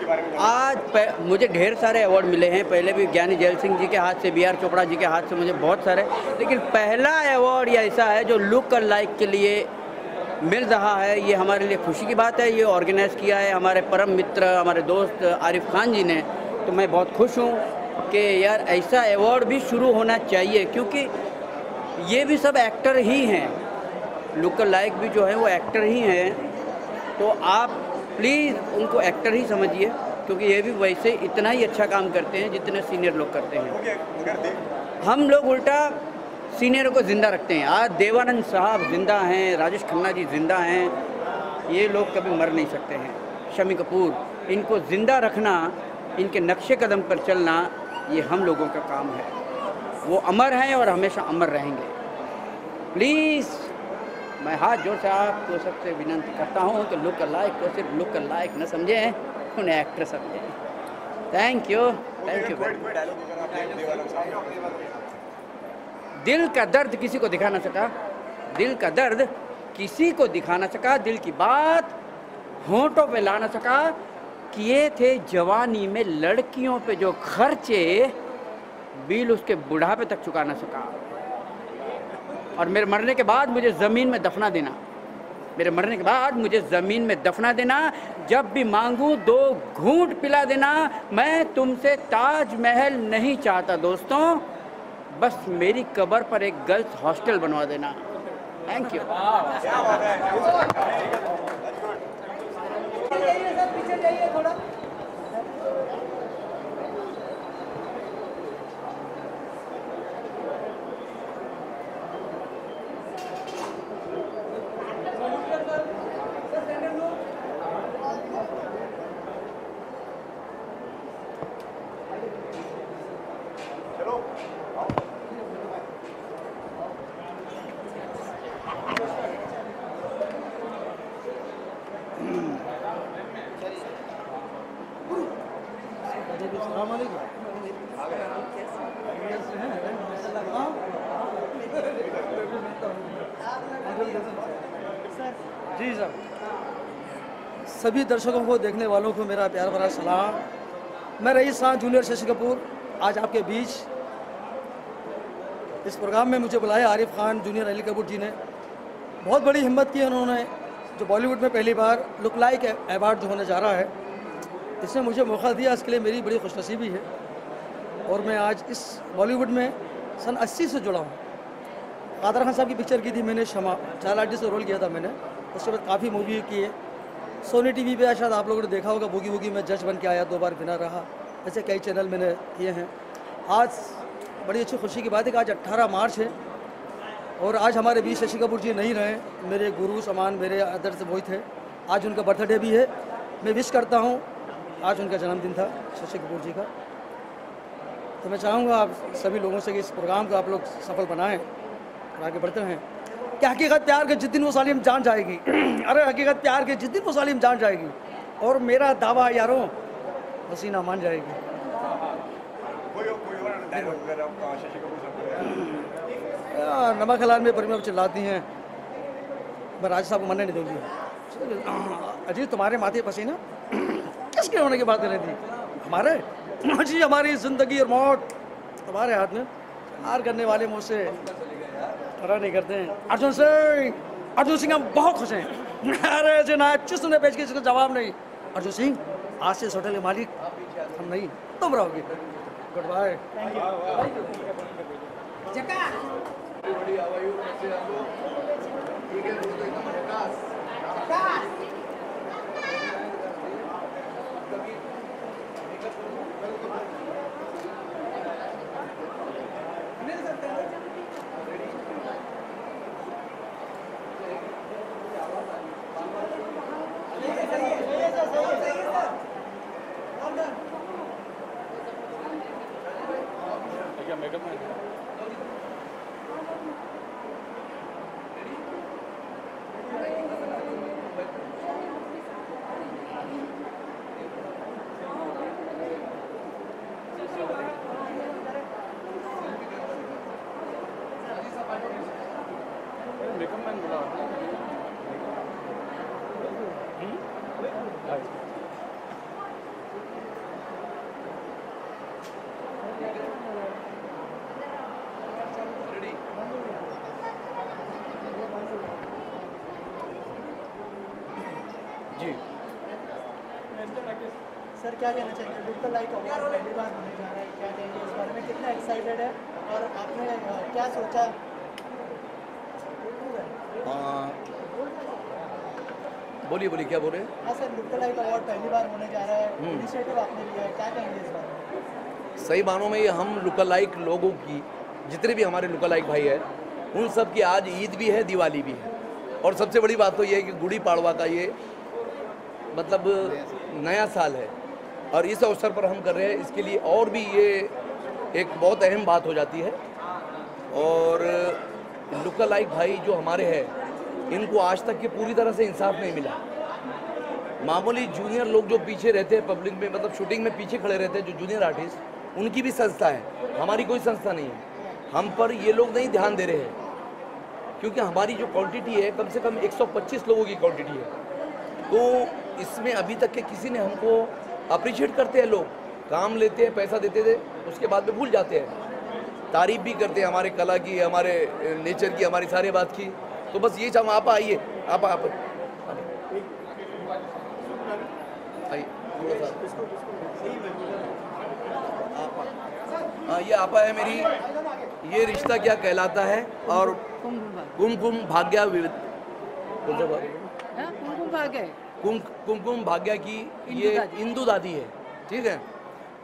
आज मुझे ढेर सारे अवार्ड मिले हैं, पहले भी ज्ञानी जैल सिंह जी के हाथ से, BR चोपड़ा जी के हाथ से मुझे बहुत सारे, लेकिन पहला अवार्ड ये ऐसा है जो लुक लाइक के लिए मिल रहा है। ये हमारे लिए खुशी की बात है। ये ऑर्गेनाइज़ किया है हमारे परम मित्र, हमारे दोस्त आरिफ खान जी ने। तो मैं बहुत खुश हूँ कि यार ऐसा अवार्ड भी शुरू होना चाहिए, क्योंकि ये भी सब एक्टर ही हैं, लुक लाइक भी जो है वो एक्टर ही हैं। तो आप प्लीज़ उनको एक्टर ही समझिए, क्योंकि ये भी वैसे इतना ही अच्छा काम करते हैं जितने सीनियर लोग करते हैं। हम लोग उल्टा सीनियरों को ज़िंदा रखते हैं। आज देवानंद साहब ज़िंदा हैं, राजेश खन्ना जी ज़िंदा हैं, ये लोग कभी मर नहीं सकते हैं। शम्मी कपूर, इनको ज़िंदा रखना, इनके नक्शे कदम पर चलना, ये हम लोगों का काम है। वो अमर हैं और हमेशा अमर रहेंगे। प्लीज़ मैं हाथ जोड़ से आपको सबसे विनती करता हूँ कि लुक लाइक को सिर्फ लुक लाइक न समझें, उन्हें एक्टर समझें। Thank you, thank you. दिल का दर्द किसी को दिखा ना सका, दिल का दर्द किसी को दिखा ना सका, दिल की बात होंठों पे ला ना सका। किए थे जवानी में लड़कियों पे जो खर्चे, बिल उसके बुढ़ापे तक चुका ना सका। और मेरे मरने के बाद मुझे ज़मीन में दफना देना, मेरे मरने के बाद मुझे ज़मीन में दफना देना। जब भी मांगूं 2 घूंट पिला देना। मैं तुमसे ताजमहल नहीं चाहता दोस्तों, बस मेरी कब्र पर एक गर्ल्स हॉस्टल बनवा देना। Thank you. जी सर, सभी दर्शकों को, देखने वालों को मेरा प्यार भरा सलाम। मैं रईस खान जूनियर शशि कपूर आज आपके बीच। इस प्रोग्राम में मुझे बुलाया आरिफ खान जूनियर अली कपूर जी ने। बहुत बड़ी हिम्मत की उन्होंने, जो बॉलीवुड में पहली बार लुक लाइक अवार्ड जो होने जा रहा है, इसने मुझे मौका दिया। इसके लिए मेरी बड़ी खुशनसीबी है। और मैं आज इस बॉलीवुड में सन 80 से जुड़ा हूँ। कादर खान साहब की पिक्चर की थी मैंने, शमा, चाइल्ड आर्टिस्ट से रोल किया था मैंने। उसके बाद काफ़ी मूवी किए। सोनी टीवी पे शायद आप लोगों ने देखा होगा, बूगी वूगी में जज बन के आया, 2 बार विनर रहा। ऐसे कई चैनल मैंने किए हैं। आज बड़ी अच्छी खुशी की बात है कि आज 18 मार्च है और आज हमारे बीच शशि कपूर जी नहीं रहे। मेरे गुरु समान, मेरे आदर्श वही थे। आज उनका बर्थडे भी है। मैं विश करता हूँ, आज उनका जन्मदिन था शशि कपूर जी का। तो मैं चाहूँगा आप सभी लोगों से कि इस प्रोग्राम को आप लोग सफल बनाएं और आगे बढ़ते रहें। कि हकीकत प्यार के जिस दिन वो सालिम जान जाएगी अरे हकीकत प्यार के जिस दिन वो सालिम जान जाएगी, और मेरा दावा यारों हसीना मान जाएगी। नमक हलाल में परिमल चिल्लाती हैं, मैं राज साहब को मरने नहीं दूंगी। अजीत तुम्हारे माथे पसीना किसके होने की बात कर रही थी? हमारे जी, हमारी जिंदगी और मौत तुम्हारे हाथ में। हार करने वाले मुझसे डरा नहीं करते हैं। अर्जुन सिंह हम बहुत खुश हैं। अरे जनाब, जिसने बेच के इसका जवाब नहीं। अर्जुन सिंह, आज से इस होटल के मालिक हम नहीं, तुम रहोगे। Good bye. जी। सर क्या कहना चाहिए, लुक लाइक अवार्ड पहली बार होने जा रहा है, क्या कहेंगे इस बारे में, कितना एक्साइटेड है और आपने क्या सोचा? बोलिए बोलिए, क्या बोल रहे हैं? हाँ सर, लुक लाइक अवार्ड पहली बार होने जा रहा है, इनिशिएटिव आपने लिया है, क्या कहेंगे इस बारे में? सही मानों में ये हम लुकालाइक लोगों की, जितने भी हमारे लुकालाइक भाई हैं, उन सब की आज ईद भी है, दिवाली भी है। और सबसे बड़ी बात तो ये है कि गुड़ी पाड़वा का ये मतलब नया साल है और इस अवसर पर हम कर रहे हैं, इसके लिए और भी ये एक बहुत अहम बात हो जाती है। और लुकालाइक भाई जो हमारे हैं, इनको आज तक के पूरी तरह से इंसाफ नहीं मिला। मामूली जूनियर लोग जो पीछे रहते हैं पब्लिक में, मतलब शूटिंग में पीछे खड़े रहते हैं, जो जूनियर आर्टिस्ट, उनकी भी संस्था है, हमारी कोई संस्था नहीं है। हम पर ये लोग नहीं ध्यान दे रहे हैं क्योंकि हमारी जो क्वांटिटी है कम से कम 125 लोगों की क्वांटिटी है। तो इसमें अभी तक के किसी ने हमको अप्रिशिएट करते हैं, लोग काम लेते हैं, पैसा देते थे, उसके बाद में भूल जाते हैं। तारीफ भी करते हैं हमारे कला की, हमारे नेचर की, हमारी सारी बात की। तो बस ये चाहूँ, आप आइए, आप आइए, ये आपा है मेरी, ये रिश्ता क्या कहलाता है और कुमकुम भाग्या कुमकुम भाग्या की ये इंदू दादी है, ठीक है।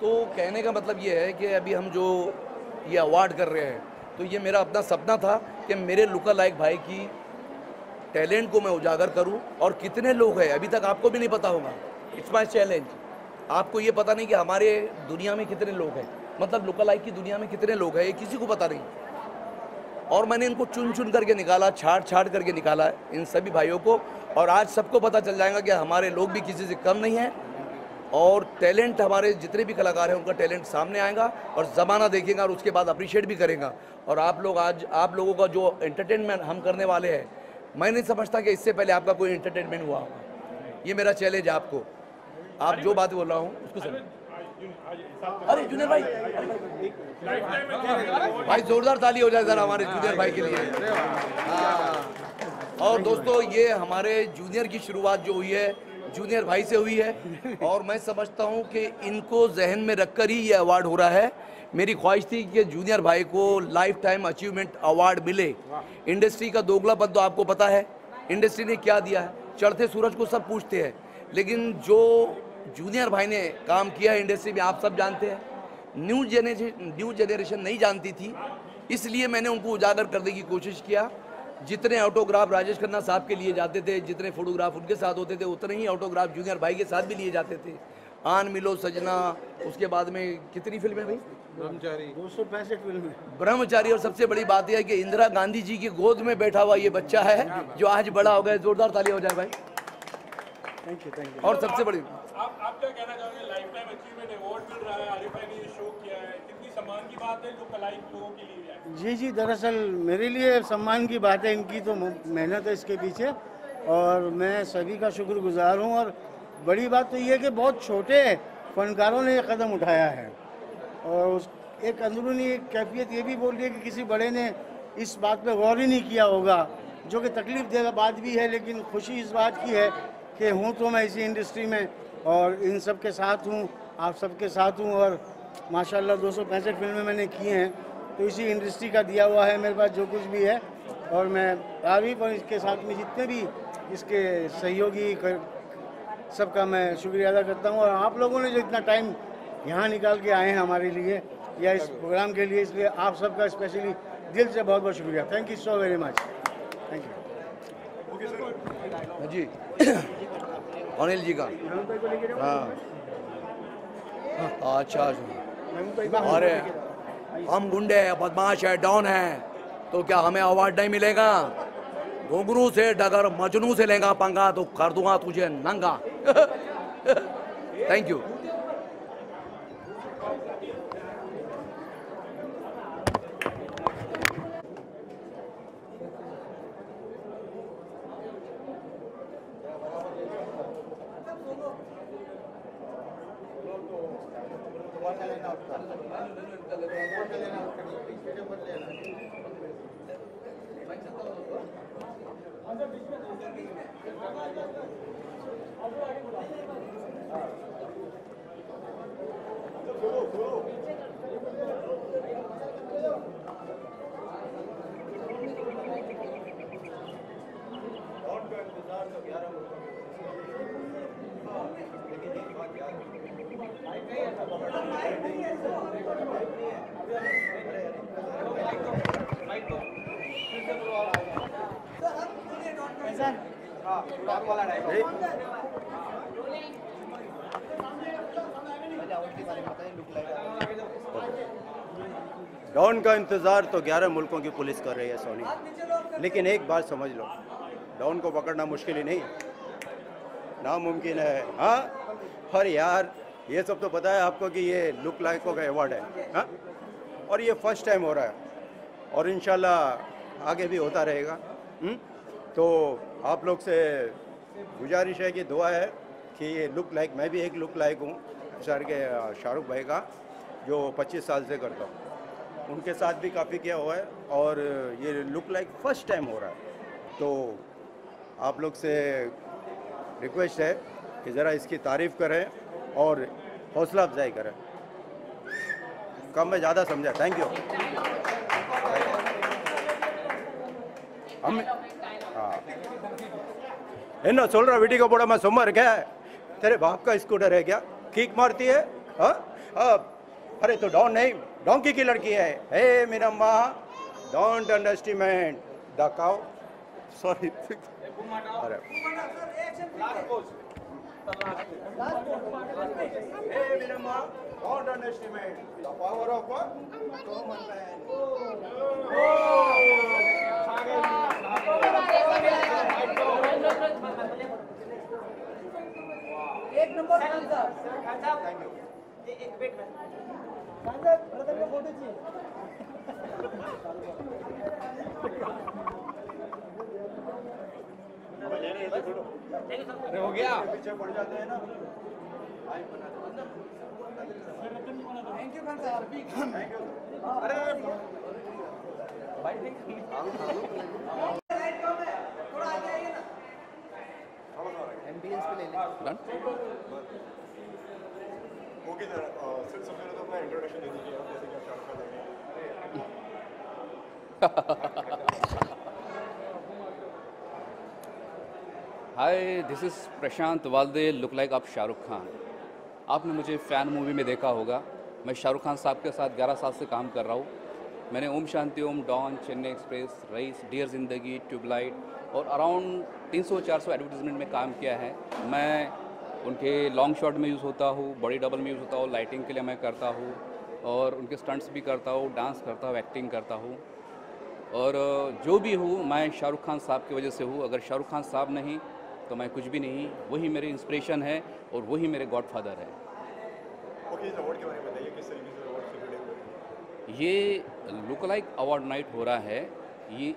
तो कहने का मतलब ये है कि अभी हम जो ये अवार्ड कर रहे हैं, तो ये मेरा अपना सपना था कि मेरे लुकालाइक भाई की टैलेंट को मैं उजागर करूं। और कितने लोग हैं अभी तक आपको भी नहीं पता होगा, इट्स माय चैलेंज। आपको ये पता नहीं कि हमारे दुनिया में कितने लोग हैं, मतलब लुकालाइक की दुनिया में कितने लोग हैं, ये किसी को पता नहीं। और मैंने इनको चुन चुन करके निकाला, छाट छाट करके निकाला इन सभी भाइयों को। और आज सबको पता चल जाएगा कि हमारे लोग भी किसी से कम नहीं हैं और टैलेंट, हमारे जितने भी कलाकार हैं उनका टैलेंट सामने आएगा और ज़माना देखेगा और उसके बाद अप्रिशिएट भी करेगा। और आप लोग आज, आप लोगों का जो एंटरटेनमेंट हम करने वाले हैं, मैं नहीं समझता कि इससे पहले आपका कोई एंटरटेनमेंट हुआ होगा। ये मेरा चैलेंज है आपको, आप जो बात बोल रहा हूँ उसको समझ। अरे जूनियर भाई, भाई जोरदार ताली हो जाए जरा हमारे जूनियर भाई के लिए। हाँ, और दोस्तों ये हमारे जूनियर की शुरुआत जो हुई है जूनियर भाई से हुई है और मैं समझता हूँ कि इनको जहन में रखकर ही ये अवार्ड हो रहा है। मेरी ख्वाहिश थी कि जूनियर भाई को लाइफ टाइम अचीवमेंट अवार्ड मिले। इंडस्ट्री का दोगलापन तो आपको पता है, इंडस्ट्री ने क्या दिया है, चढ़ते सूरज को सब पूछते हैं, लेकिन जो जूनियर भाई ने काम किया है इंडस्ट्री में आप सब जानते हैं। न्यू जनरेशन नहीं जानती थी, इसलिए मैंने उनको उजागर करने की कोशिश किया। जितने ऑटोग्राफ राजेश खन्ना साहब के लिए जाते थे, जितने फोटोग्राफ उनके साथ होते थे, उतने ही ऑटोग्राफ जूनियर भाई के साथ भी लिए जाते थे। आन मिलो सजना, उसके बाद में कितनी फिल्में भाई, ब्रह्मचारी, 265 फिल्में, ब्रह्मचारी। और सबसे बड़ी बात यह है कि इंदिरा गांधी जी की गोद में बैठा हुआ ये बच्चा है जो आज बड़ा हो गया। जोरदार ताली हो जाए भाई। Thank you. और सबसे बड़ी, आप क्या कहना चाहोगे, लाइफ टाइम अचीवमेंट अवार्ड मिल रहा है, आरिफ भाई ने ये शो किया है, कितनी सम्मान की बात है जो कलाइक लोगों के लिए है? जी, दरअसल मेरे लिए सम्मान की बात है, इनकी तो मेहनत है इसके पीछे और मैं सभी का शुक्रगुजार हूँ। और बड़ी बात तो ये है कि बहुत छोटे फनकारों ने ये कदम उठाया है और उस एक अंदरूनी एक कैफियत ये भी बोल रही है कि किसी बड़े ने इस बात पे गौर ही नहीं किया होगा, जो कि तकलीफ देगा बात भी है। लेकिन खुशी इस बात की है कि हूँ तो मैं इसी इंडस्ट्री में और इन सब के साथ हूँ, आप सबके साथ हूँ। और माशाल्लाह 265 फिल्में मैंने की हैं, तो इसी इंडस्ट्री का दिया हुआ है मेरे पास जो कुछ भी है। और मैं तारीफ और इसके साथ में जितने भी इसके सहयोगी सबका मैं शुक्रिया अदा करता हूँ। और आप लोगों ने जो इतना टाइम यहाँ निकाल के आए हैं हमारे लिए या इस प्रोग्राम के लिए, इसलिए आप सबका स्पेशली दिल से बहुत बहुत शुक्रिया। Thank you so very much. Thank you जी। अनिल जी का, हाँ अच्छा। अरे हम गुंडे हैं, बदमाश है, डॉन है, तो क्या हमें अवार्ड नहीं मिलेगा? घुंघरू से डगर मजनू से लेगा पंगा तो कर दूंगा तुझे नंगा। Thank you. डॉन का इंतज़ार तो 11 मुल्कों की पुलिस कर रही है सोनी, लेकिन एक बात समझ लो, डॉन को पकड़ना मुश्किल ही नहीं है, नामुमकिन है। हाँ, और यार ये सब तो पता है आपको कि ये लुक लाइकों का अवार्ड है, हाँ, और ये फर्स्ट टाइम हो रहा है और इंशाल्लाह आगे भी होता रहेगा। तो आप लोग से गुजारिश है कि दुआ है कि ये लुक लाइक, मैं भी एक लुक लाइक हूँ शाहरुख भाई का, जो 25 साल से करता हूँ, उनके साथ भी काफ़ी किया हुआ है और ये लुक लाइक फर्स्ट टाइम हो रहा है। तो आप लोग से रिक्वेस्ट है कि ज़रा इसकी तारीफ़ करें और हौसला अफजाई करें। कम में ज़्यादा समझा। Thank you. हम என்ன சொல்ற வீட்டுக்கு போடாம சும்மா இருக்க तेरे बाप का स्कूटर है क्या किक मारती है अरे तो डॉन नहीं डोंकी की लड़की है hey Meenamma don't underestimate the cow sorry अरे hey Meenamma don't underestimate the power of common man एक नंबर खान साहब थैंक यू एक वेट में खान साहब ब्रदर का फोटो चाहिए अरे हो गया पीछे पड़ जाते हैं ना। थैंक यू खान साहब थैंक यू। अरे लाइट कम है थोड़ा आगे आइए ना एमबीएस पे ले ले ओके सर सबसे पहले तो अपना इंट्रोडक्शन दे दीजिए आप, जैसे कि आप शाहरुख खान लगे। हाय this is Prashant Walde look like आप शाहरुख खान। आपने मुझे फ़ैन मूवी में देखा होगा। मैं शाहरुख खान साहब के साथ 11 साल से काम कर रहा हूँ। मैंने Om Shanti Om, don, Chennai express, rice, dear ज़िंदगी, ट्यूबलाइट और अराउंड 300-400 एडवर्टीज़मेंट में काम किया है। मैं उनके लॉन्ग शॉट में यूज़ होता हूँ, बॉडी डबल में यूज़ होता हूँ, लाइटिंग के लिए मैं करता हूँ और उनके स्टंट्स भी करता हूँ, डांस करता हूँ, एक्टिंग करता हूँ और जो भी हूँ मैं शाहरुख खान साहब की वजह से हूँ। अगर शाहरुख खान साहब नहीं तो मैं कुछ भी नहीं। वही मेरे इंस्पिरेशन है और वही मेरे गॉडफादर है। ओके इस अवार्ड के बारे में बताइए, किस तरीके से अवार्ड सेलिब्रेट हो रहे हैं? ये लुक लाइक अवार्ड नाइट हो रहा है। ये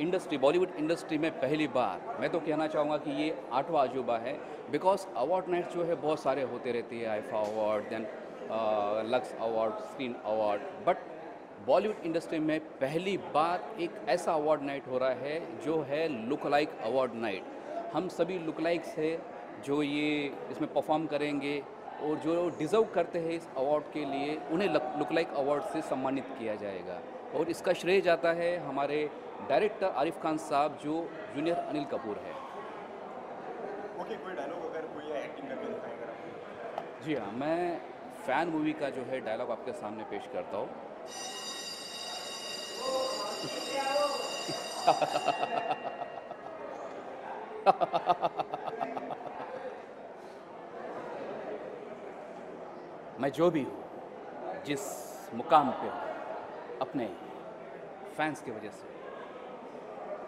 इंडस्ट्री, बॉलीवुड इंडस्ट्री में पहली बार, मैं तो कहना चाहूँगा कि ये 8वां अजूबा है। बिकॉज अवार्ड नाइट जो है बहुत सारे होते रहती है, IIFA award, then Lux award, screen award, but Bollywood industry में पहली बार एक ऐसा अवार्ड नाइट हो रहा है जो है लुक लाइक अवार्ड नाइट। हम सभी लुक लाइक्स है जो ये इसमें परफॉर्म करेंगे और जो डिज़र्व करते हैं इस अवार्ड के लिए, उन्हें लुक लाइक अवार्ड से सम्मानित किया जाएगा। और इसका श्रेय जाता है हमारे डायरेक्टर आरिफ खान साहब जो जूनियर अनिल कपूर है। ओके कोई डायलॉग अगर कोई एक्टिंग करके दिखाएगा? जी हाँ, मैं फ़ैन मूवी का जो है डायलॉग आपके सामने पेश करता हूँ। मैं जो भी हूँ, जिस मुकाम पे हूँ, अपने फैंस की वजह से।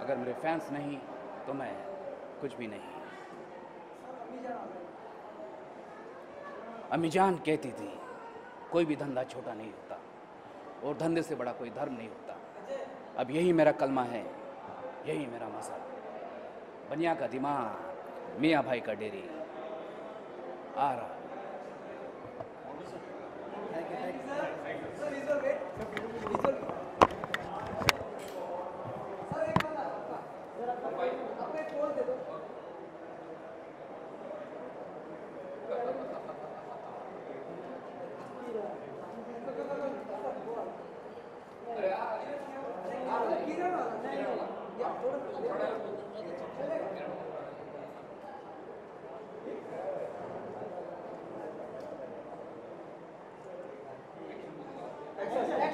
अगर मेरे फैंस नहीं तो मैं कुछ भी नहीं। अम्मी जान कहती थी कोई भी धंधा छोटा नहीं होता और धंधे से बड़ा कोई धर्म नहीं होता। अब यही मेरा कलमा है, यही मेरा मज़हब। बनिया का दिमाग, मियाँ भाई का डेरी, आ रहा।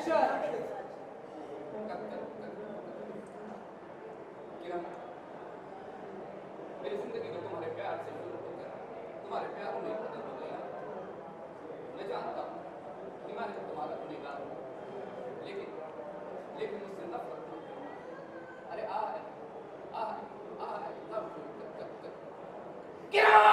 मेरी जिंदगी तो तुम्हारे प्यार से शुरू होकर तुम्हारे प्यार में खत्म हो गई। मैं जानता हूँ कि मैं तुम्हारा गुनहगार हूँ, लेकिन मुझसे नफरत मत करो। अरे किरण!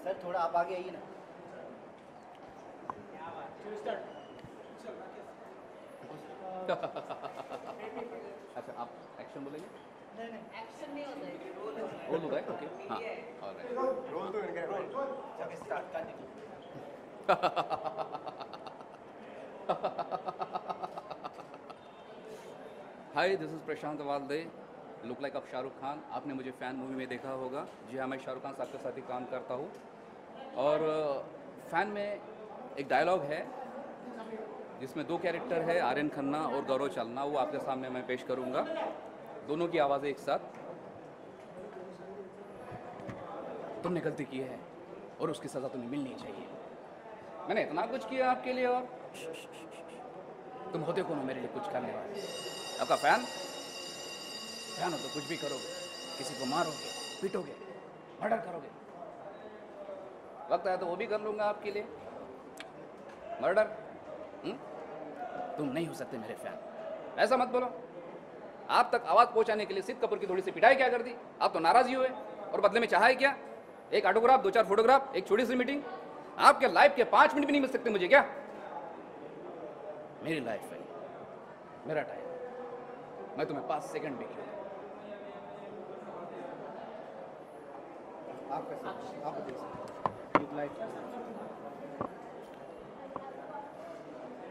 सर थोड़ा आप आगे आइए ना। अच्छा, आप एक्शन बोलेंगे? नहीं एक्शन नहीं होता है, रोल होगा, ओके, हाँ, ऑलराइट। रोल तो इनका चलो स्टार्ट करने की। Hi, this is Prashant Walde, look like of Shahrukh Khan. आपने मुझे फ़ैन मूवी में देखा होगा। जी हाँ, मैं शाहरुख खान साहब के साथ ही काम करता हूँ। और फ़ैन में एक डायलॉग है जिसमें दो कैरेक्टर है, आर्यन खन्ना और गौरव चालना। वो आपके सामने मैं पेश करूँगा, दोनों की आवाज़ें एक साथ। तुमने गलती की है और उसकी सज़ा तुम्हें मिलनी चाहिए। मैंने इतना कुछ किया आपके लिए और तुम होते कौन हो मेरे लिए कुछ करने वाले? आपका फैन हो तो कुछ भी करोगे, किसी को मारोगे, पीटोगे, मर्डर करोगे। वक्त आया तो वो भी कर लूँगा आपके लिए, मर्डर। तुम नहीं हो सकते मेरे फैन, ऐसा मत बोलो। आप तक आवाज़ पहुंचाने के लिए सिद्ध कपूर की थोड़ी सी पिटाई क्या कर दी? आप तो नाराज़ ही हुए और बदले में चाहा है क्या? एक ऑटोग्राफ, 2-4 फोटोग्राफ, एक छोटी सी मीटिंग। आपके लाइफ के 5 मिनट भी नहीं मिल सकते मुझे क्या? मेरी लाइफ है, मेरा टाइम, मैं तुम्हें 5 सेकंड भी क्यों?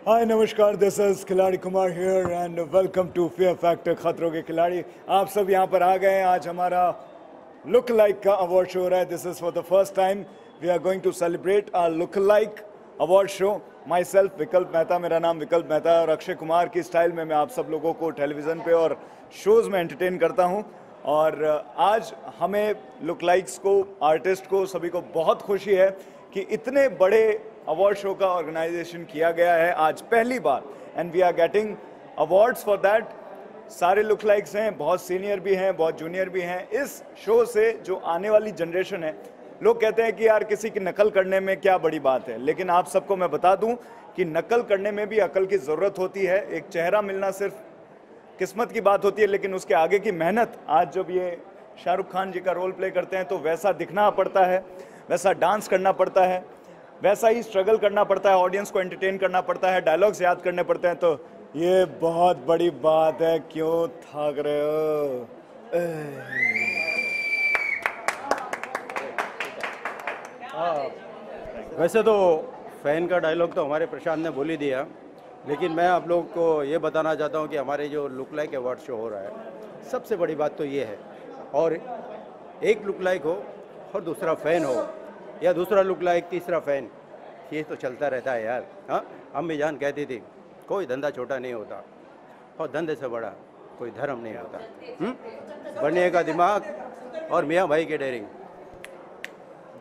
हाय नमस्कार, this is Khiladi Kumar here and welcome to Fear Factor खतरों के खिलाड़ी। आप सब यहाँ पर आ गए हैं। आज हमारा लुक लाइक का अवार्ड शो हो रहा है। This is for the first time we are going to celebrate our look like award show. Myself Vikalp Mehta, मेरा नाम विकल्प मेहता है और अक्षय कुमार की स्टाइल में मैं आप सब लोगों को टेलीविज़न पे और शोज़ में एंटरटेन करता हूँ। और आज हमें लुक लाइक्स को, आर्टिस्ट को, सभी को बहुत खुशी है कि इतने बड़े अवार्ड शो का ऑर्गेनाइजेशन किया गया है आज पहली बार, and we are getting awards for that. सारे लुक लाइक्स हैं, बहुत सीनियर भी हैं, बहुत जूनियर भी हैं। इस शो से जो आने वाली जनरेशन है, लोग कहते हैं कि यार किसी की नकल करने में क्या बड़ी बात है, लेकिन आप सबको मैं बता दूं कि नकल करने में भी अकल की ज़रूरत होती है। एक चेहरा मिलना सिर्फ किस्मत की बात होती है, लेकिन उसके आगे की मेहनत, आज जब ये शाहरुख खान जी का रोल प्ले करते हैं तो वैसा दिखना पड़ता है, वैसा डांस करना पड़ता है, वैसा ही स्ट्रगल करना पड़ता है, ऑडियंस को एंटरटेन करना पड़ता है, डायलॉग्स याद करने पड़ते हैं। तो ये बहुत बड़ी बात है। क्यों थक रहे हो? वैसे तो फ़ैन का डायलॉग तो हमारे प्रशांत ने बोल ही दिया, लेकिन मैं आप लोग को ये बताना चाहता हूँ कि हमारे जो लुक लाइक अवार्ड शो हो रहा है, सबसे बड़ी बात तो ये है, और एक लुक लाइक हो और दूसरा फ़ैन हो, या दूसरा लुक लाइक तीसरा फ़ैन, ये तो चलता रहता है यार। हाँ, अम्मी जान कहती थी कोई धंधा छोटा नहीं होता और धंधे से बड़ा कोई धर्म नहीं होता। बनने का दिमाग और मियाँ भाई की डेयरिंग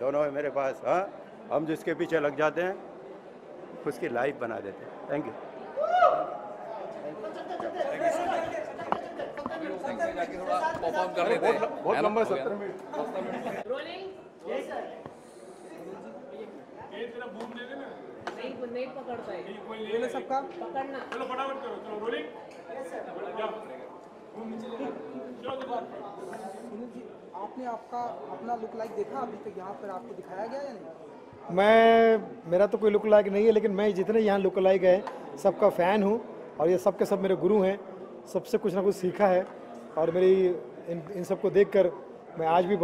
दोनों है मेरे पास। हाँ, हम जिसके पीछे लग जाते हैं उसकी लाइफ बना देते हैं। Thank you. परफॉर्म कर लेते हैं। बहुत लंबा 17 मिनट। ये तेरा बूम दे देना। नहीं पकड़ता है। कोई ले ले सबका पकड़ना। चलो फटाफट करो, चलो रोलिंग। सुनील जी, आपने अपना लुक लाइक देखा अभी तक यहाँ पर आपको दिखाया गया या नहीं? मेरा तो कोई लुक लाइक नहीं है, लेकिन मैं जितने यहाँ लुक लाइक है सबका फ़ैन हूँ और ये सब के सब मेरे गुरु हैं। सबसे कुछ ना कुछ सीखा है और मेरी इन सबको देखकर मैं आज भी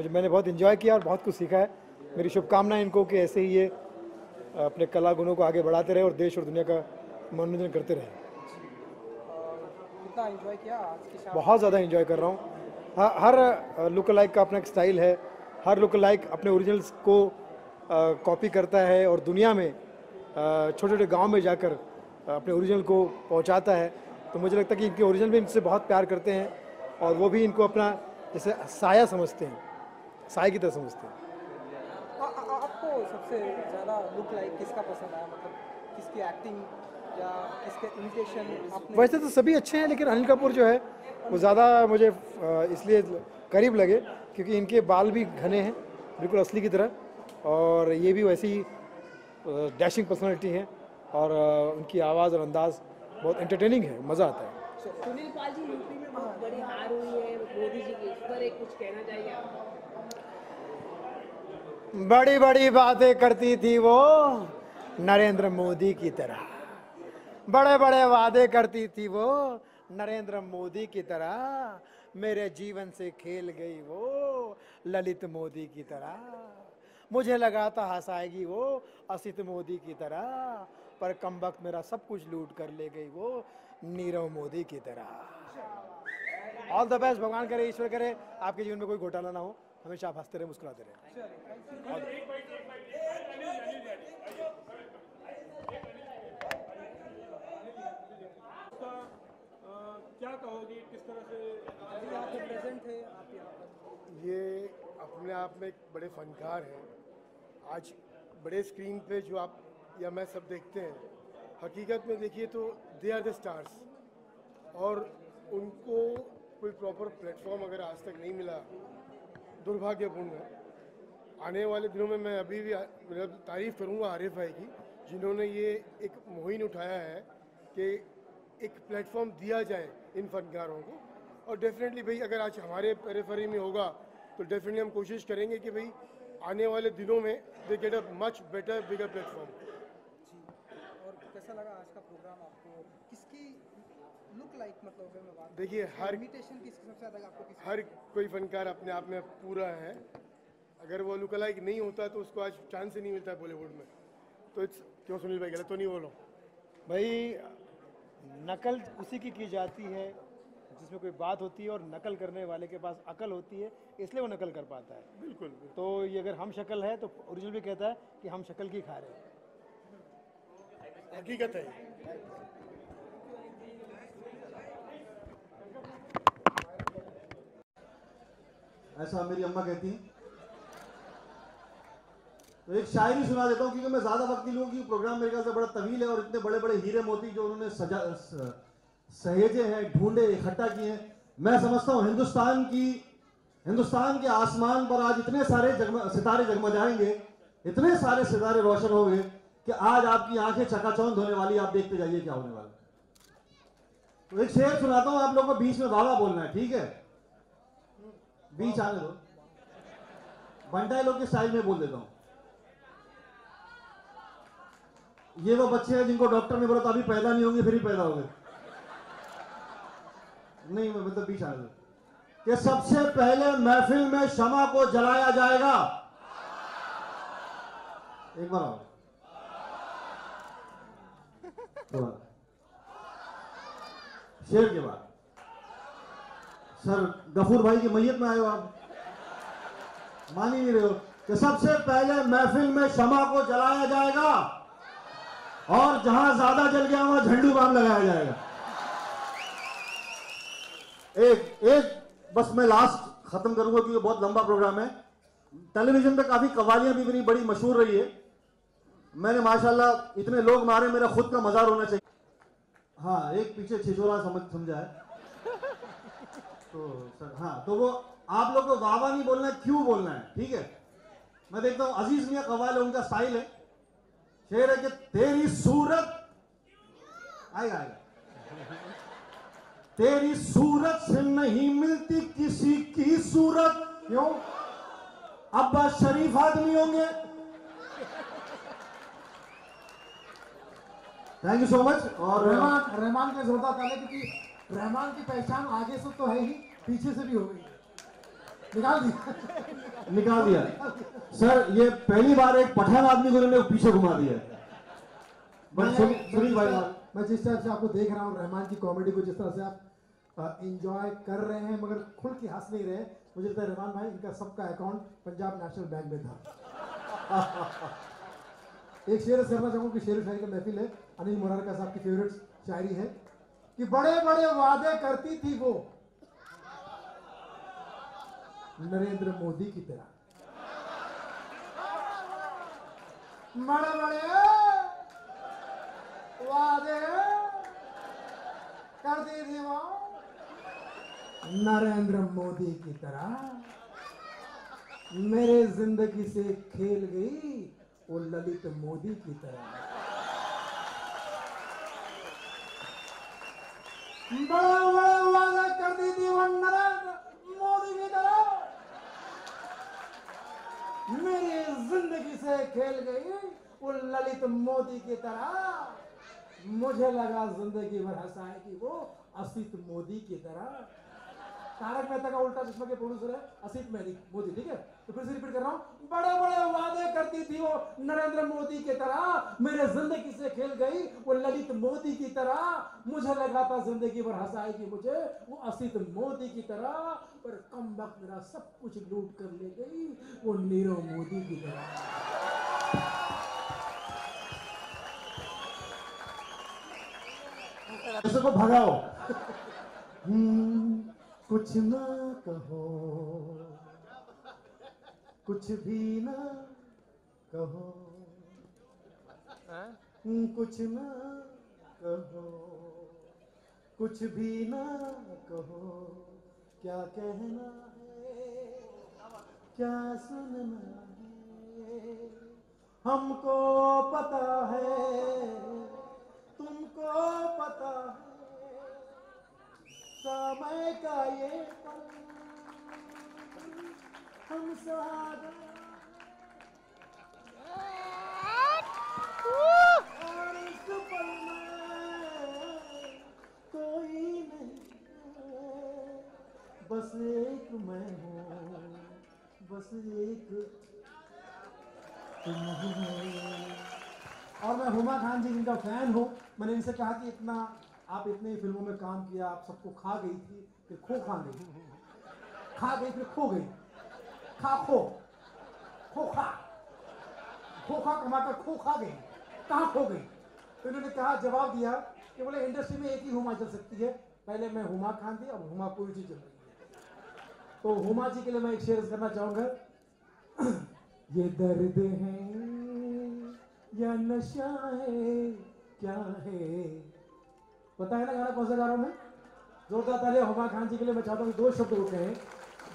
मैंने बहुत इन्जॉय किया और बहुत कुछ सीखा है। मेरी शुभकामनाएं इनको कि ऐसे ही ये अपने कला गुणों को आगे बढ़ाते रहे और देश और दुनिया का मनोरंजन करते रहे। कितना एंजॉय किया आज की शाम? बहुत ज़्यादा एंजॉय कर रहा हूँ। हर लुक लाइक का अपना एक स्टाइल है, हर लुक लाइक अपने ओरिजिनल्स को कॉपी करता है और दुनिया में छोटे छोटे गांव में जाकर अपने ओरिजिनल को पहुंचाता है। तो मुझे लगता है कि इनके ओरिजिनल भी इनसे बहुत प्यार करते हैं और वो भी इनको अपना जैसे साया समझते हैं, साया की तरह समझते हैं। आपको सबसे ज़्यादा लुक लाइक किसका पसंद आया, मतलब किसकी एक्टिंग या किसके इमिटेशन? वैसे तो सभी अच्छे हैं, लेकिन अनिल कपूर जो है वो ज़्यादा मुझे इसलिए करीब लगे क्योंकि इनके बाल भी घने हैं बिल्कुल असली की तरह, और ये भी वैसी ही डैशिंग पर्सनालिटी है और उनकी आवाज़ और अंदाज़ बहुत एंटरटेनिंग है, मज़ा आता है। सुनील पाल जी, यूपी में बहुत बड़ी हार हुई है मोदी जी की, इस पर एक कुछ कहना चाहिए आप? बड़ी बड़ी बातें करती थी वो नरेंद्र मोदी की तरह, बड़े बड़े वादे करती थी वो नरेंद्र मोदी की तरह, मेरे जीवन से खेल गई वो ललित मोदी की तरह। मुझे लगा था हंसाएगी वो असित मोदी की तरह, पर कमबख्त मेरा सब कुछ लूट कर ले गई वो नीरव मोदी की तरह। ऑल द बेस्ट, भगवान करे, ईश्वर करे आपके जीवन में कोई घोटाला ना हो, हमेशा आप हंसते रहे, मुस्कुराते रहे। क्या कहोगे, किस तरह से यहाँ पे प्रेजेंट है आप यहाँ पर? ये अपने आप में एक बड़े फनकार हैं। आज बड़े स्क्रीन पे जो आप या मैं सब देखते हैं, हकीकत में देखिए तो दे आर द स्टार्स, और उनको कोई प्रॉपर प्लेटफॉर्म अगर आज तक नहीं मिला, दुर्भाग्यपूर्ण है। आने वाले दिनों में मैं अभी भी तारीफ़ करूँगा आरिफ भाई की, जिन्होंने ये एक मुहिम उठाया है कि एक प्लेटफॉर्म दिया जाए इन फनकारों को। और डेफिनेटली भाई अगर आज हमारे पेरिफेरी में होगा तो डेफिनेटली हम कोशिश करेंगे कि भाई आने वाले दिनों में they get a much better bigger platform. और कैसा लगा आज का प्रोग्राम आपको? किसकी लुक लाइक, मतलब मैं बात देखिए हर इमिटेशन किसकी सबसे ज़्यादा आपको? हर कोई फनकार अपने आप में पूरा है, अगर वो लुक लाइक नहीं होता तो उसको आज चांस ही नहीं मिलता है बॉलीवुड में। तो क्यों सुनील भाई, गलत तो नहीं बोलो भाई? नकल उसी की जाती है जिसमें कोई बात होती है और नकल करने वाले के पास अकल होती है, इसलिए वो नकल कर पाता है। बिल्कुल। तो ये अगर हम शक्ल है तो ओरिजिनल भी कहता है कि हम शक्ल की खा रहे हैं। हकीकत है। ऐसा मेरी अम्मा कहती हैं। तो एक शायरी सुना देता हूँ क्योंकि मैं ज्यादा वक्त नहीं लूँगा, क्योंकि प्रोग्राम मेरे ख्याल से बड़ा तवील है और इतने बड़े बड़े हीरे मोती जो उन्होंने सहेजे हैं, ढूंढे, इकट्ठा किए हैं। मैं समझता हूँ हिंदुस्तान के आसमान पर आज इतने सारे सितारे जगमगाएंगे, इतने सारे सितारे रोशन होंगे कि आज आपकी आंखें चकाचौंध होने वाली। आप देखते जाइए क्या होने वाला। तो एक शेर सुनाता हूँ, आप लोगों को बीच में वाह बोलना है, ठीक है? बीच आने दो, बंटाई लोग के स्टाइल में बोल देता हूँ। ये वो बच्चे हैं जिनको डॉक्टर ने बोला था अभी पैदा नहीं होंगे, फिर ही पैदा हो गए। नहीं मतलब बीच आने दो कि सबसे पहले महफिल में शमा को जलाया जाएगा। एक बार आओ, शेर के बाद सर गफूर भाई की मैयत में आए हो आप, मान ही नहीं रहे हो कि सबसे पहले महफिल में शमा को जलाया जाएगा और जहां ज्यादा जल गया वहां झंडू बाम लगाया जाएगा। एक बस मैं लास्ट खत्म करूंगा क्योंकि बहुत लंबा प्रोग्राम है। टेलीविजन पे काफी कवालियां भी मेरी बड़ी मशहूर रही है। मैंने माशाल्लाह इतने लोग मारे, मेरा खुद का मजार होना चाहिए। हाँ, एक पीछे छिछोरा समझा है तो सर, हाँ तो वो आप लोग को वाह नहीं बोलना है, क्यों बोलना है, ठीक है? मैं देखता हूं अजीज मियां कव्वाल है, उनका स्टाइल है, शेर है कि तेरी सूरत आएगा तेरी सूरत से नहीं मिलती किसी की सूरत। क्यों? अब्बा शरीफ आदमी होंगे। Thank you so much. और रहमान का जोरदार ताली, क्योंकि रहमान की पहचान आगे से तो है ही, पीछे से भी हो गई। निकाल दिया सर। ये पहली बार एक पठान आदमी को उन्होंने पीछे घुमा दिया। मैं जिस तरह से आपको देख रहा हूँ, रहमान की कॉमेडी को जिस तरह से आप एंजॉय कर रहे हैं मगर खुल के हंस नहीं रहे, मुझे लगता है रहमान भाई इनका सबका अकाउंट पंजाब नेशनल बैंक में था। एक शेर करना चाहूँगा कि शेर शायरी का महफिल है। अनिल मोरारका साहब की फेवरेट शायरी है कि बड़े बड़े वादे करती थी वो नरेंद्र मोदी की तरह। बड़े बड़े वादे करती थी वो नरेंद्र मोदी की तरह। मेरे जिंदगी से खेल गई वो ललित मोदी की तरह। बड़े बड़े वादे करती थी वो नरेंद्र मोदी की तरह। मेरी जिंदगी से खेल गई वो ललित मोदी की तरह। मुझे लगा जिंदगी भर हंसाएगी वो असित मोदी की तरह। तारक मेहता का उल्टा चश्मा के प्रोड्यूसर है असित मोदी, ठीक है? तो फिर से रिपीट कर रहा हूँ। बड़े बड़े वादे करती थी वो नरेंद्र मोदी की तरह। मेरे जिंदगी से खेल गई वो ललित मोदी की तरह। मुझे लगा था जिंदगी भर हंसाएगी मुझे वो असित मोदी की तरह, पर कम वक्त मेरा सब कुछ लूट कर ले गई वो नीरव मोदी की तरह। ऐसे को भगाओ। कुछ ना कहो, कुछ भी ना कहो, कुछ ना कहो, कुछ भी ना कहो। क्या कहना है, क्या सुनना है, हमको पता है, तुमको पता है। समय का ये पल हम सहारा और इस पल में कोई नहीं है, बस एक मैं हूँ, बस एक तुम हो। और मैं हुमा खान जी जिनका फैन हूँ, मैंने इनसे कहा कि इतना आप इतने फिल्मों में काम किया, आप सबको खा गई थी, फिर खा गई, खा गई फिर खो गई, खोखा कमाकर खा गई, कहाँ खो गई? तो इन्होंने कहा, जवाब दिया कि बोले इंडस्ट्री में एक ही हुमा चल सकती है, पहले मैं हुमा खान थी, अब हुमा कोई चीज चल रही है। तो हुमा जी के लिए मैं एक शेर करना चाहूंगा। ये दर्द है या नशा है, क्या है? पता है ना गाना कौन सा गा रहा हूं मैं? जोरदार तालियां हुमा खान जी के लिए। मैं चाहता हूँ 2 शब्द उठे हैं,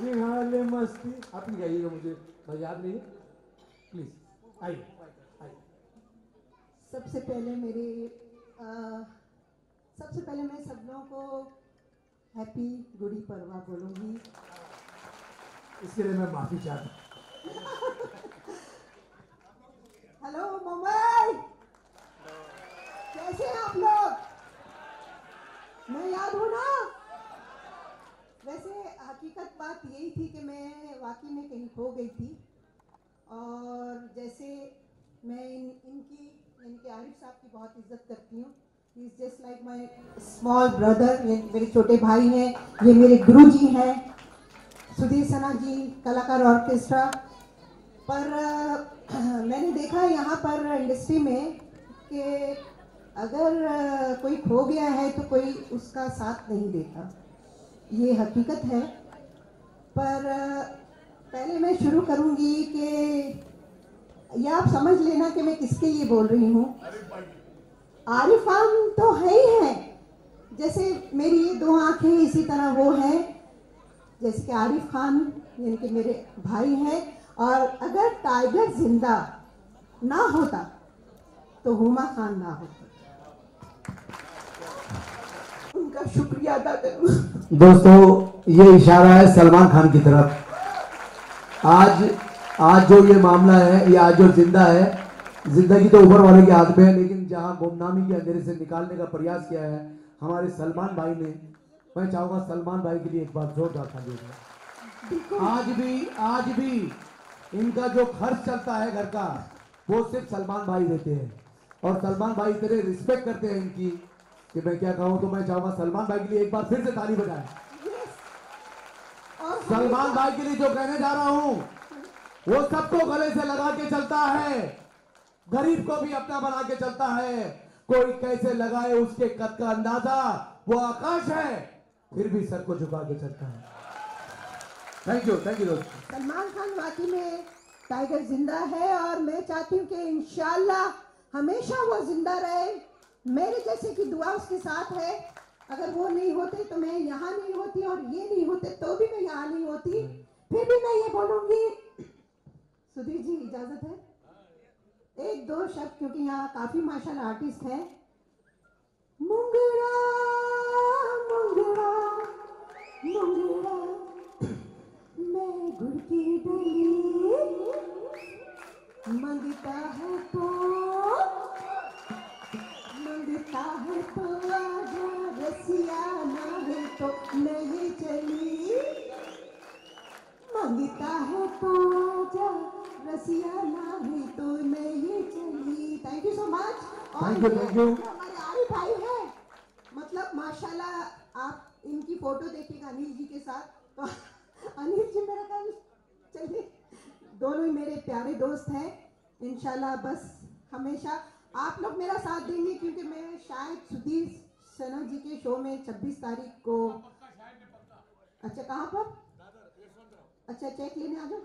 बेहाल मस्ती। आप ही गाइएगा, मुझे भाई याद नहीं है, प्लीज आइए। सबसे पहले मैं सब लोगों को हैप्पी गुड़ी पड़वा बोलूँगी। इसके लिए मैं माफी चाहता हूँ। हेलो मुंबई, कैसे हैं आप लोग? मैं याद हूँ ना? वैसे हकीकत बात यही थी कि मैं वाकई में कहीं खो गई थी, और जैसे मैं इनके आरिफ साहब की बहुत इज्जत करती हूँ। He is just like my small brother. ये मेरे छोटे भाई हैं, ये मेरे गुरुजी हैं, सुधीर सना जी, कलाकार ऑर्केस्ट्रा। पर मैंने देखा यहाँ पर इंडस्ट्री में कि अगर कोई खो गया है तो कोई उसका साथ नहीं देता, ये हकीकत है। पर पहले मैं शुरू करूँगी कि ये आप समझ लेना कि मैं किसके लिए बोल रही हूँ। आरिफ खान तो है ही है, जैसे मेरी ये 2 आँखें इसी तरह वो है, जैसे कि आरिफ खान यानी कि मेरे भाई हैं। और अगर टाइगर जिंदा ना होता तो हुमा खान ना होता। उनका शुक्रिया अदा करूं। दोस्तों ये इशारा है सलमान खान की तरफ। आज जो ये मामला है, ये आज जो जिंदा है, जिंदगी तो ऊपर वाले के हाथ में है, लेकिन जहां गुमनामी के अंधेरे से निकालने का प्रयास किया है हमारे सलमान भाई ने, मैं चाहूंगा सलमान भाई के लिए एक बार जोरदार ताली दें। आज भी इनका जो खर्च चलता है घर का, वो सिर्फ सलमान भाई देते हैं, और सलमान भाई इतने रिस्पेक्ट करते हैं इनकी कि मैं क्या कहूं। तो मैं चाहूंगा सलमान भाई के लिए एक बार फिर से ताली बजाएं। सलमान भाई के लिए जो कहने जा रहा हूं, वो सबको गले से लगा के चलता है, गरीब को भी अपना बना के चलता है। कोई कैसे लगाए उसके कद का अंदाजा, वो आकाश है, फिर भी सर को झुका के चलता है। थैंक यू दोस्तों। सलमान खान वाकई में टाइगर जिंदा है, और मैं चाहती हूँ कि इंशाल्लाह हमेशा वो जिंदा रहे। मेरे जैसे की दुआ उसके साथ है। अगर वो नहीं होते तो मैं यहाँ नहीं होती, और ये नहीं होते तो भी मैं यहाँ नहीं होती। फिर भी मैं ये बोलूंगी, सुधीर जी इजाजत है एक दो शब्द, क्योंकि यहाँ काफी माशाल्लाह आर्टिस्ट हैं। मुंगड़ा मुंगड़ा मुंगड़ा मैं गुड़ की डली, मंगता है तो आजा, रसिया ना है तो नहीं चली, मंगता है तो आजा, रसिया ना है तो नहीं चली। Thank you so much. Thank you. हमारे आरिफ भाई है, मतलब माशाल्लाह आप इनकी फोटो देखिएगा अनिल जी के साथ, तो अनिल जी मेरा कल चलिए, दोनों ही मेरे प्यारे दोस्त हैं। इंशाल्लाह बस हमेशा आप लोग मेरा साथ देंगे, क्योंकि मैं शायद सुधीर सिन्हा जी के शो में 26 तारीख को, अच्छा कहाँ पर, अच्छा चेक लेने आ जाओ।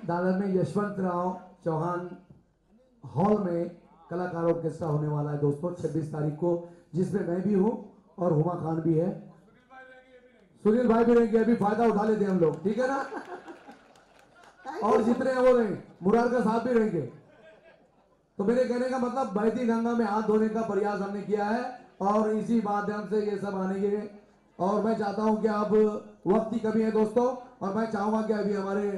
दादर में यशवंत राव चौहान हॉल में कलाकार ऑर्केस्ट्रा होने वाला है दोस्तों 26 तारीख को, जिसमें मैं भी हूँ और हुमा खान भी है, सुनील भाई भी रहेंगे। अभी फायदा उठा लेते हैं हम लोग, ठीक है ना। और जितने हैं वो रहेंगे, मुरार का साहब भी रहेंगे। तो मेरे कहने का मतलब बहती गंगा में हाथ धोने का प्रयास हमने किया है, और इसी माध्यम से ये सब आने। और मैं चाहता हूं कि अब वक्त की कमी है दोस्तों, और मैं चाहूंगा कि अभी हमारे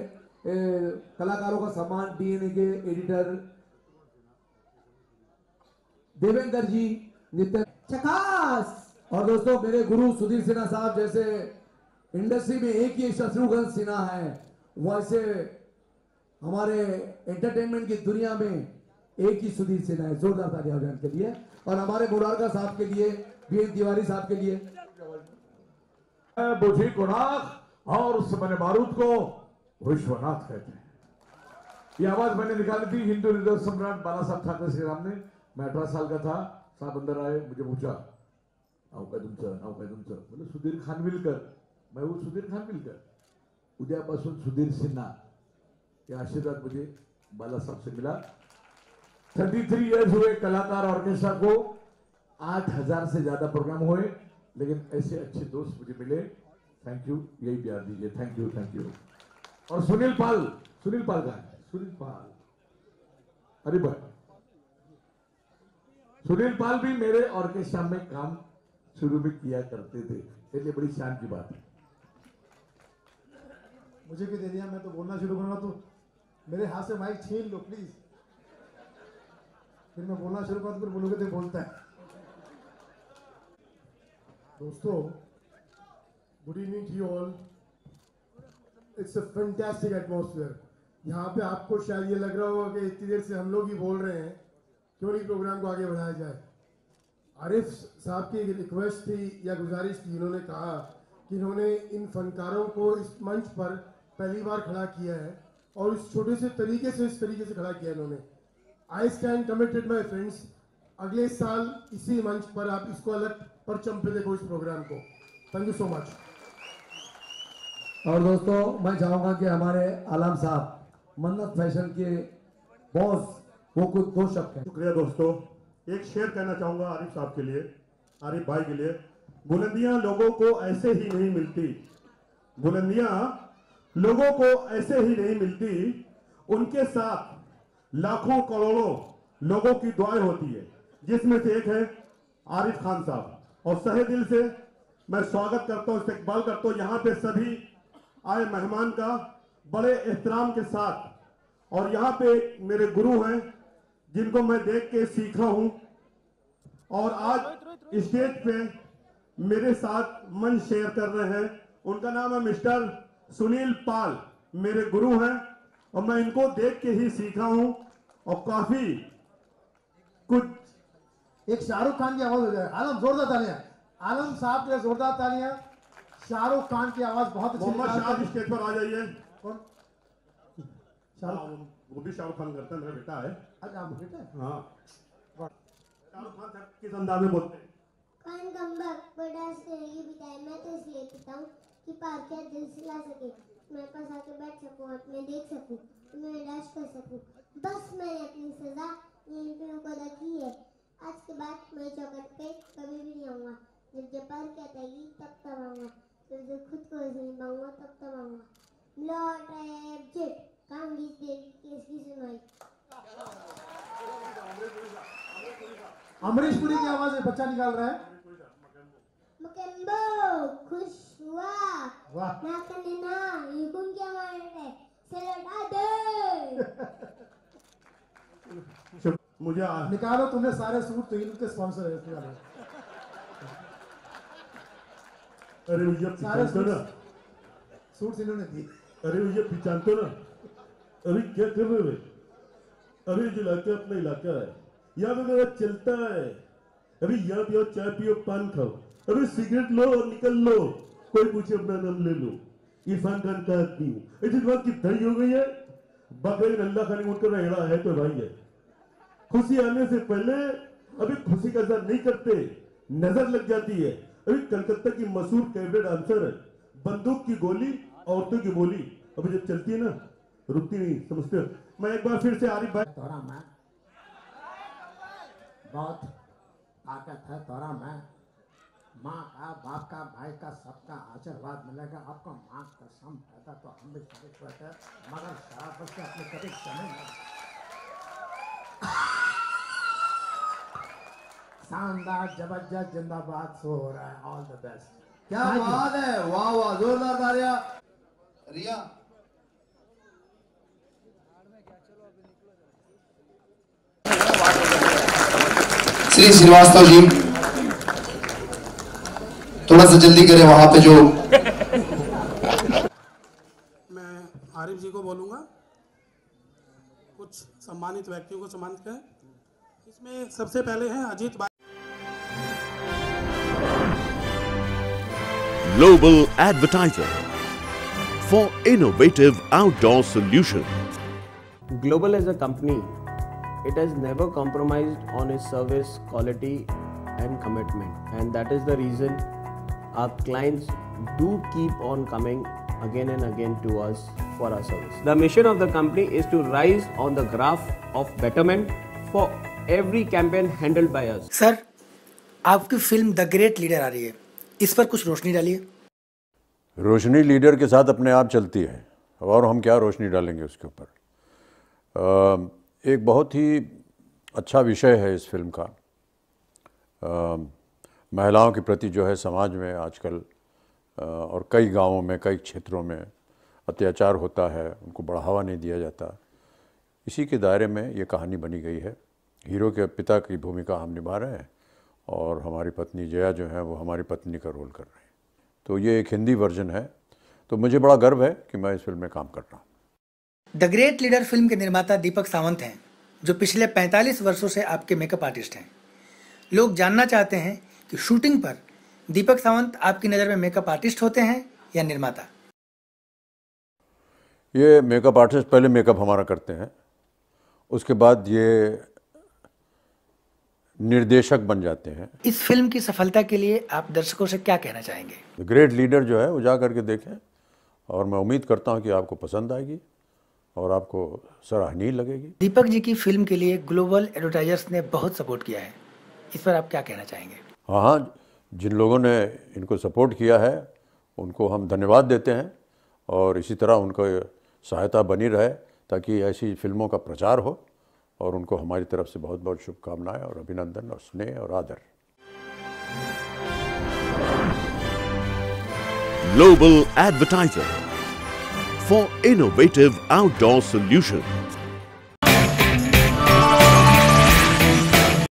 कलाकारों का सम्मान डीएनए के एडिटर देवेंद्र जी, नित्य चकास, और दोस्तों मेरे गुरु सुधीर सिन्हा साहब जैसे इंडस्ट्री में एक ही शत्रुघ्न सिन्हा है, वैसे हमारे एंटरटेनमेंट की दुनिया में एक ही सुधीर सिन्हा है। जोरदार तालियां हो के लिए, और हमारे मुरारका साहब के लिए, वीएन तिवारी साहब के लिए। बुझी गुनाह और उस समय बारूद को विश्वनाथ कहते हैं। ये आवाज मैंने निकाली थी हिंदू हृदय सम्राट बाला साहब ठाकरे के सामने। मैं 18 साल का था, साहब अंदर आए, मुझे पूछा नाव काय तुमचं, बोले सुधीर खानविलकर। मैं वो सुधीर खानविलकर, उद्यापासून सुधीर सिन्हा, ये आशीर्वाद मुझे बाला साहब से मिला। 33 इयर्स हुए कलाकार ऑर्केस्ट्रा को, 8000 से ज्यादा प्रोग्राम हुए, लेकिन ऐसे अच्छे दोस्त मुझे मिले। थैंक यू, यही प्यार दीजिए। Thank you. और सुनील पाल का है, सुनील पाल, अरे भाई सुनील पाल भी मेरे ऑर्केस्ट्रा में काम शुरू में किया करते थे, इसलिए बड़ी शान की बात है। मुझे भी दे दिया, मैं तो बोलना शुरू करूंगा तो मेरे हाथ से माइक छीन लो प्लीज, फिर मैं बोलना शुरू करूँ, फिर बोलोगे तो बोलता है। दोस्तों, good evening to you all. It's a fantastic atmosphere. यहाँ पे आपको शायद ये लग रहा होगा कि इतनी देर से हम लोग ही बोल रहे हैं, क्यों नहीं प्रोग्राम को आगे बढ़ाया जाए। आरिफ साहब की रिक्वेस्ट थी या गुजारिश थी, इन्होंने कहा कि इन्होंने इन फनकारों को इस मंच पर पहली बार खड़ा किया है, और इस छोटे से तरीके से इस तरीके से खड़ा किया इन्होंने। I stand committed my friends, अगले साल इसी मंच पर आप इसको अलग परचम पे देखो इस प्रोग्राम को। Thank you so much. और दोस्तों मैं चाहूंगा कि हमारे आलम साहब मन्नत फैशन के बॉस, वो कुछ 2 शब्द हैं। शुक्रिया दोस्तों। एक शेर कहना चाहूंगा आरिफ साहब के लिए, आरिफ भाई के लिए। बुलंदियां लोगों को ऐसे ही नहीं मिलती, बुलंदियां लोगों को ऐसे ही नहीं मिलती, उनके साथ लाखों करोड़ों लोगों की दुआएं होती है, जिसमें से एक है आरिफ खान साहब। और सहे दिल से मैं स्वागत करता हूँ, इस्तकबाल करता हूँ यहाँ पे सभी आए मेहमान का बड़े एहतराम के साथ। और यहाँ पे मेरे गुरु हैं जिनको मैं देख के सीखा हूँ और आज स्टेज पे मेरे साथ मंच शेयर कर रहे हैं। उनका नाम है मिस्टर सुनील पाल, मेरे गुरु हैं और मैं इनको देख के ही सीखा हूँ और काफी कुछ। एक शाहरुख खान की आवाज हो जाए। आलम जोरदार तालियां, आलम साहब के लिए जोरदार तालियां। शाहरुख खान की आवाज बहुत अच्छी। मोहम्मद शाह स्टेज पर आ जाइए। कौन? वो भी शाहरुख खान करता है, मेरा बेटा है। अच्छा आप बेटा है? हाँ, शाहरुख खान साहब किस अंदाज में बोलते हैं? खान कमबख्त बड़ा की बिताई, मैं तो इसलिए पीता हूँ कि पार्क दिल से ला सके, मेरे पास आके बैठ सकूँ और मैं देख सकूँ, मैं इलाज कर सकूँ। बस मैंने अपनी सजा यहीं पे उनको रखी है। आज के बाद मैं चौकट पे कभी भी नहीं आऊँगा। जब पार्क आएगी तब आऊँगा, जब खुद को नहीं पाऊँगा तब आऊँगा। लॉर्ड एब्जेक्ट कांगी केस की सुनवाई। अमरीश पुरी की आवाज में बच्चा निकाल रहा है। मकम्बो खुश हुआ ना करने ना युकुम क्या मारते से लौटा दे। मुझे निकालो, तुमने सारे सूट तो इनके स्पॉन्सर है। निकालो अरे भैया सारे पहचानते ना, सूट इन्होंने दी। अरे भैया पहचानते ना, अभी क्या कर रहे हो? अभी जो इलाका अपना इलाका है, यहाँ पे मेरा चलता है। अभी यहाँ पियो, चाय पियो, पान खाओ, अभी सिगरेट लो और निकल लो। कोई पूछे अपना नाम ले लो। इरफान खान का आदमी हूँ। इतनी बात की दही हो गई है। बकरीद अल्लाह खानी उठकर रेड़ा है तो भाई है। खुशी आने से पहले अभी खुशी का इज़हार नहीं करते, नजर लग जाती है। अभी कलकत्ता की मशहूर कैबरे डांसर है, बंदूक की गोली औरतों की बोली अभी जब चलती है ना रुकती नहीं, समझते हो? मैं एक बार फिर से आरिफ भाई, तोरा मैं बहुत ताकत है, तोरा मैं माँ का, बाप का, भाई का, सबका आशीर्वाद मिलेगा आपको। माँ कसम कहता तो हम भी शरीक बैठे, मगर शराब से अपने कभी समय शानदार जबरदस्त जिंदाबाद शो हो रहा है। All the best. क्या बात है, वाह वाह, जोरदार तालियां। रिया श्री श्रीवास्तव जी थोड़ा सा जल्दी करें वहां पे जो। मैं आरिफ जी को बोलूंगा, कुछ सम्मानित व्यक्तियों को सम्मानित करें। इसमें सबसे पहले हैं अजीत भाई। Global Advertiser for innovative outdoor solutions. Global as a company, it has never compromised on its service quality and commitment, and that is the reason our clients do keep on coming again and again to us for our service. The mission of the company is to rise on the graph of betterment for every campaign handled by us. Sir, आपकी film the great leader आ रही है, इस पर कुछ रोशनी डालिए। रोशनी leader के साथ अपने आप चलती है और हम क्या रोशनी डालेंगे उसके ऊपर। एक बहुत ही अच्छा विषय है इस फिल्म का। महिलाओं के प्रति जो है समाज में आजकल और कई गांवों में, कई क्षेत्रों में अत्याचार होता है, उनको बढ़ावा नहीं दिया जाता। इसी के दायरे में ये कहानी बनी गई है। हीरो के पिता की भूमिका हम निभा रहे हैं और हमारी पत्नी जया जो है वो हमारी पत्नी का रोल कर रहे हैं। तो ये एक हिंदी वर्जन है, तो मुझे बड़ा गर्व है कि मैं इस फिल्म में काम कर रहा हूँ। द ग्रेट लीडर फिल्म के निर्माता दीपक सावंत हैं, जो पिछले 45 वर्षों से आपके मेकअप आर्टिस्ट हैं। लोग जानना चाहते हैं कि शूटिंग पर दीपक सावंत आपकी नज़र में मेकअप आर्टिस्ट होते हैं या निर्माता? ये मेकअप आर्टिस्ट पहले मेकअप हमारा करते हैं, उसके बाद ये निर्देशक बन जाते हैं। इस फिल्म की सफलता के लिए आप दर्शकों से क्या कहना चाहेंगे? द ग्रेट लीडर जो है वो जा करके देखें और मैं उम्मीद करता हूँ कि आपको पसंद आएगी और आपको सराहनीय लगेगी। दीपक जी की फिल्म के लिए ग्लोबल एडवर्टाइजर्स ने बहुत सपोर्ट किया है, इस पर आप क्या कहना चाहेंगे? हाँ, जिन लोगों ने इनको सपोर्ट किया है उनको हम धन्यवाद देते हैं और इसी तरह उनको सहायता बनी रहे ताकि ऐसी फिल्मों का प्रचार हो और उनको हमारी तरफ से बहुत बहुत शुभकामनाएं और अभिनंदन और स्नेह और आदर। Global Advertiser for innovative outdoor solutions.